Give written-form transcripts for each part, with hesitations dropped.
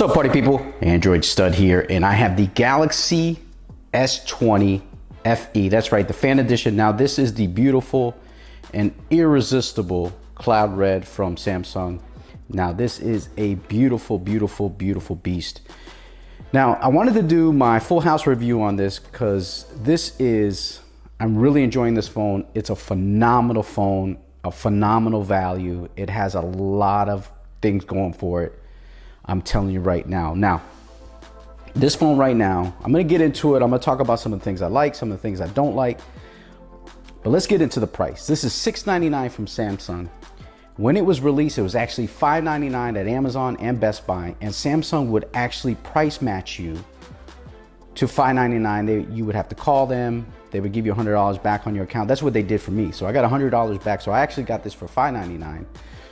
What's up, party people? Android Stud here, and I have the Galaxy S20 FE. That's right, the fan edition. Now this is the beautiful and irresistible cloud red from Samsung. Now this is a beautiful, beautiful, beautiful beast. Now I wanted to do my full house review on this because I'm really enjoying this phone. It's a phenomenal phone, a phenomenal value. It has a lot of things going for it. I'm telling you right now. Now, this phone right now, I'm gonna get into it. I'm gonna talk about some of the things I like, some of the things I don't like. But let's get into the price. This is $699 from Samsung. When it was released, it was actually $599 at Amazon and Best Buy, and Samsung would actually price match you to $599. You would have to call them. They would give you $100 back on your account. That's what they did for me. So I got $100 back. So I actually got this for $599.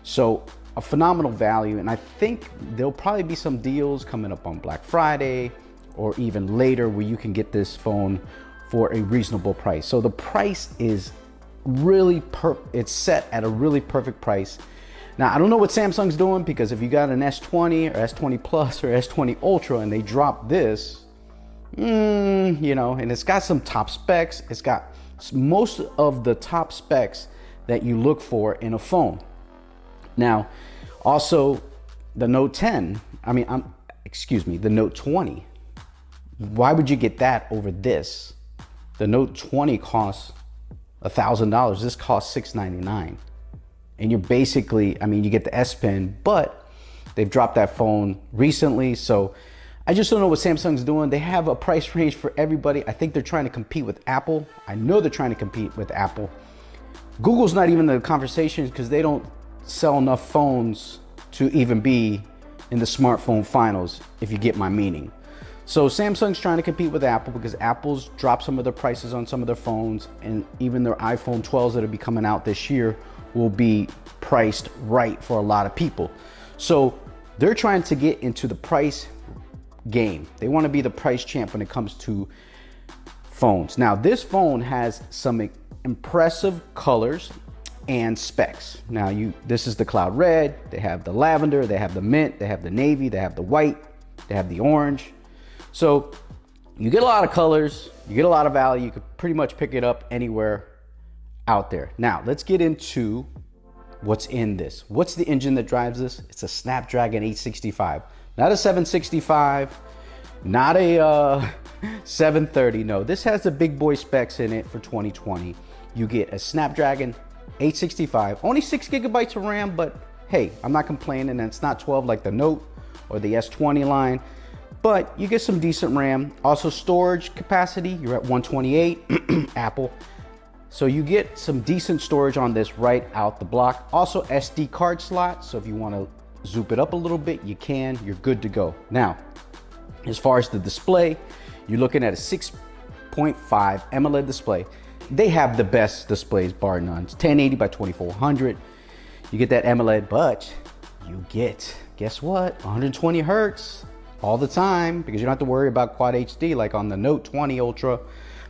So a phenomenal value, and I think there'll probably be some deals coming up on Black Friday or even later where you can get this phone for a reasonable price. So the price is really it's set at a really perfect price. Now I don't know what Samsung's doing, because if you got an S20 or S20 Plus or S20 Ultra and they drop this, you know, and it's got some top specs. It's got most of the top specs that you look for in a phone. Now, also the Note 10, the Note 20. Why would you get that over this? The Note 20 costs $1,000. This costs $699. And you're basically, you get the S Pen, but they've dropped that phone recently. So I just don't know what Samsung's doing. They have a price range for everybody. I think they're trying to compete with Apple. I know they're trying to compete with Apple. Google's not even in the conversation because they don't sell enough phones to even be in the smartphone finals, if you get my meaning. So Samsung's trying to compete with Apple because Apple's dropped some of their prices on some of their phones, and even their iPhone 12s that will be coming out this year will be priced right for a lot of people. So they're trying to get into the price game. They want to be the price champ when it comes to phones. Now this phone has some impressive colors and specs. Now this is the cloud red, they have the lavender, they have the mint, they have the navy, they have the white, they have the orange. So you get a lot of colors, you get a lot of value. You could pretty much pick it up anywhere out there. Now let's get into what's in this. What's the engine that drives this? It's a Snapdragon 865, not a 765, not a 730. No, this has the big boy specs in it for 2020. You get a Snapdragon 865, only 6 gigabytes of RAM, but hey, I'm not complaining, and it's not 12 like the Note or the S20 line, but you get some decent RAM. Also storage capacity, you're at 128, Apple. So you get some decent storage on this right out the block. Also SD card slot, so if you want to zoom it up a little bit, you can, you're good to go. Now, as far as the display, you're looking at a 6.5 AMOLED display. They have the best displays, bar none. It's 1080 by 2400. You get that AMOLED, but you get, guess what? 120 hertz all the time, because you don't have to worry about Quad HD like on the Note 20 Ultra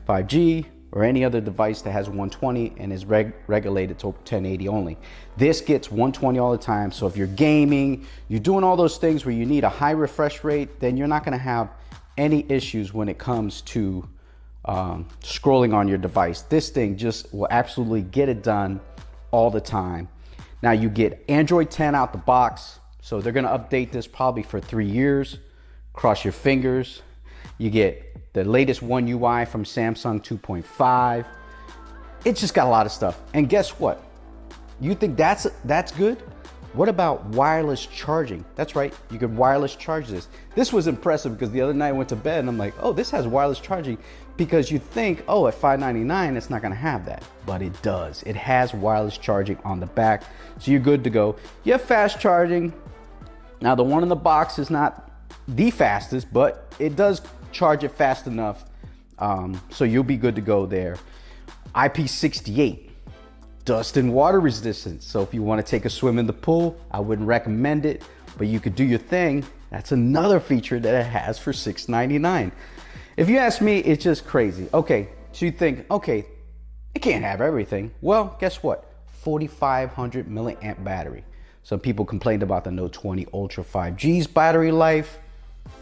5G or any other device that has 120 and is regulated to 1080 only. This gets 120 all the time. So if you're gaming, you're doing all those things where you need a high refresh rate, then you're not going to have any issues when it comes to scrolling on your device. This thing just will absolutely get it done all the time. Now you get Android 10 out the box, so they're going to update this probably for 3 years. Cross your fingers. You get the latest One UI from Samsung 2.5. It's just got a lot of stuff. And guess what? You think that's good? What about wireless charging? That's right, you could wireless charge this. This was impressive because the other night I went to bed and I'm like, oh, this has wireless charging, because you think, oh, at $599 it's not gonna have that, but it does. It has wireless charging on the back, so you're good to go. You have fast charging. Now the one in the box is not the fastest, but it does charge it fast enough, so you'll be good to go there. IP68. Dust and water resistance. So if you want to take a swim in the pool, I wouldn't recommend it, but you could do your thing. That's another feature that it has for $699. If you ask me, it's just crazy. Okay, so you think, okay, it can't have everything. Well, guess what? 4,500 milliamp battery. Some people complained about the Note 20 Ultra 5G's battery life.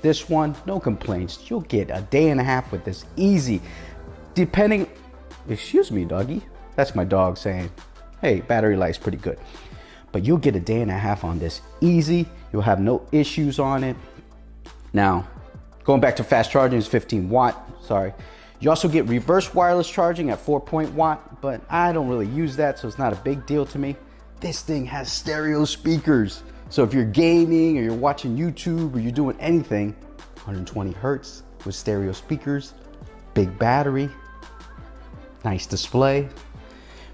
This one, no complaints. You'll get a day and a half with this, easy. Depending, excuse me, doggy. That's my dog saying, hey, battery life's pretty good. But you'll get a day and a half on this, easy. You'll have no issues on it. Now, going back to fast charging, is 15 watt, sorry. You also get reverse wireless charging at 4 watt, but I don't really use that, so it's not a big deal to me. This thing has stereo speakers. So if you're gaming or you're watching YouTube or you're doing anything, 120 hertz with stereo speakers, big battery, nice display.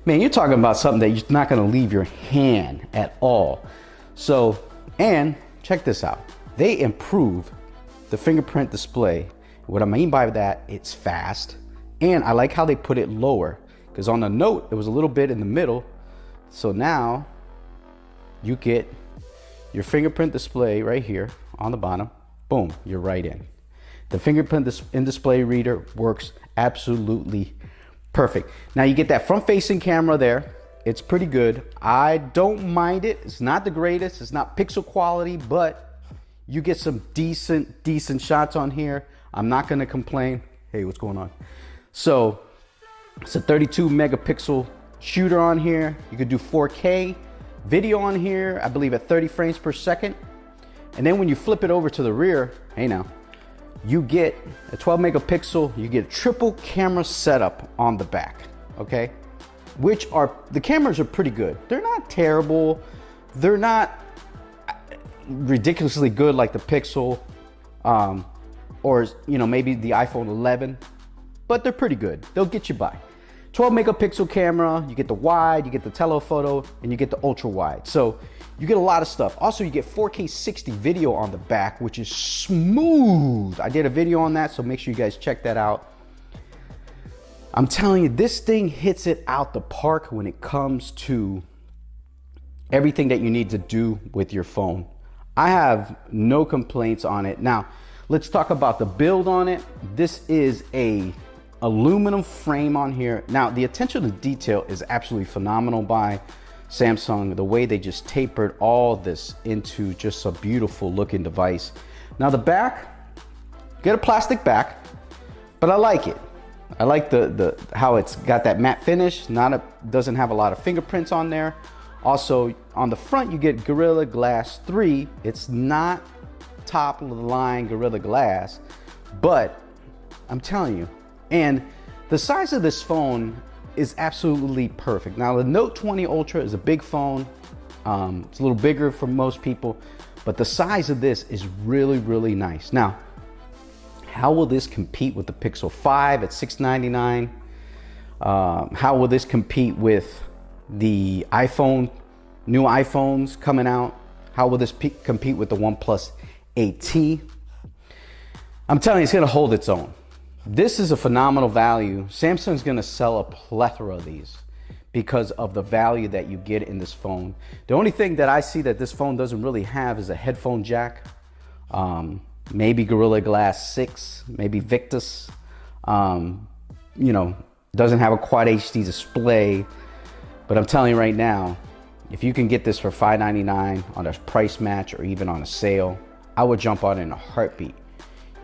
Man, you're talking about something that you're not gonna leave your hand at all. So, and check this out. They improve the fingerprint display. What I mean by that, it's fast. And I like how they put it lower, because on the Note, it was a little bit in the middle. So now you get your fingerprint display right here on the bottom. Boom, you're right in. The fingerprint in display reader works absolutely perfect. Now you get that front facing camera there. It's pretty good. I don't mind it. It's not the greatest. It's not pixel quality, but you get some decent shots on here. I'm not gonna complain. Hey, what's going on? So it's a 32 megapixel shooter on here. You could do 4K video on here, I believe at 30 frames per second. And then when you flip it over to the rear, hey now, you get a 12 megapixel, you get a triple camera setup on the back, okay? Which are, the cameras are pretty good. They're not terrible. They're not ridiculously good like the Pixel, or you know, maybe the iPhone 11, but they're pretty good. They'll get you by. 12 megapixel camera, you get the wide, you get the telephoto, and you get the ultra wide. So you get a lot of stuff. Also, you get 4K 60 video on the back, which is smooth. I did a video on that, so make sure you guys check that out. I'm telling you, this thing hits it out the park when it comes to everything that you need to do with your phone. I have no complaints on it. Now, let's talk about the build on it. This is a aluminum frame on here. Now, the attention to detail is absolutely phenomenal by Samsung. The way they just tapered all this into just a beautiful looking device. Now the back, get a plastic back, but I like it. I like the how it's got that matte finish. Doesn't have a lot of fingerprints on there. Also on the front you get Gorilla Glass 3. It's not top of the line Gorilla Glass, but I'm telling you, and the size of this phone is absolutely perfect. Now the Note 20 Ultra is a big phone. It's a little bigger for most people, but the size of this is really nice. Now, how will this compete with the Pixel 5 at $699? How will this compete with the new iPhones coming out? How will this compete with the OnePlus 8T? I'm telling you, it's gonna hold its own. This is a phenomenal value. Samsung's gonna sell a plethora of these because of the value that you get in this phone. The only thing that I see that this phone doesn't really have is a headphone jack. Maybe Gorilla Glass 6, maybe Victus. You know, doesn't have a Quad HD display. But I'm telling you right now, if you can get this for $599 on a price match or even on a sale, I would jump on it in a heartbeat.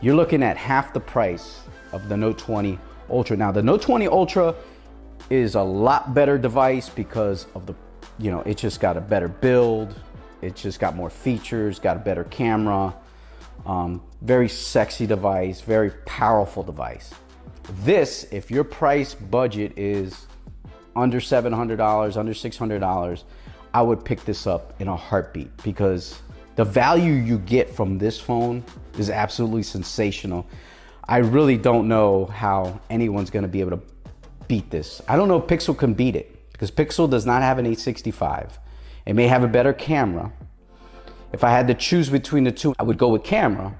You're looking at half the price of the Note 20 Ultra. Now the Note 20 Ultra is a lot better device because of the, you know, it just got a better build. It just got more features, got a better camera. Very sexy device, very powerful device. This, if your price budget is under $700, under $600, I would pick this up in a heartbeat because the value you get from this phone is absolutely sensational. I really don't know how anyone's gonna be able to beat this. I don't know if Pixel can beat it because Pixel does not have an 865. It may have a better camera. If I had to choose between the two, I would go with camera.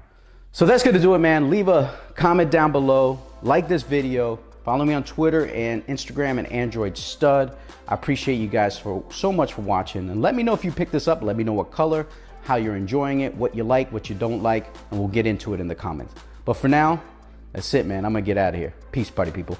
So that's gonna do it, man. Leave a comment down below, like this video, follow me on Twitter and Instagram at Android Stud. I appreciate you guys so much for watching, and let me know if you picked this up. Let me know what color, how you're enjoying it, what you like, what you don't like, and we'll get into it in the comments. But for now, that's it, man. I'm gonna get out of here. Peace, party people.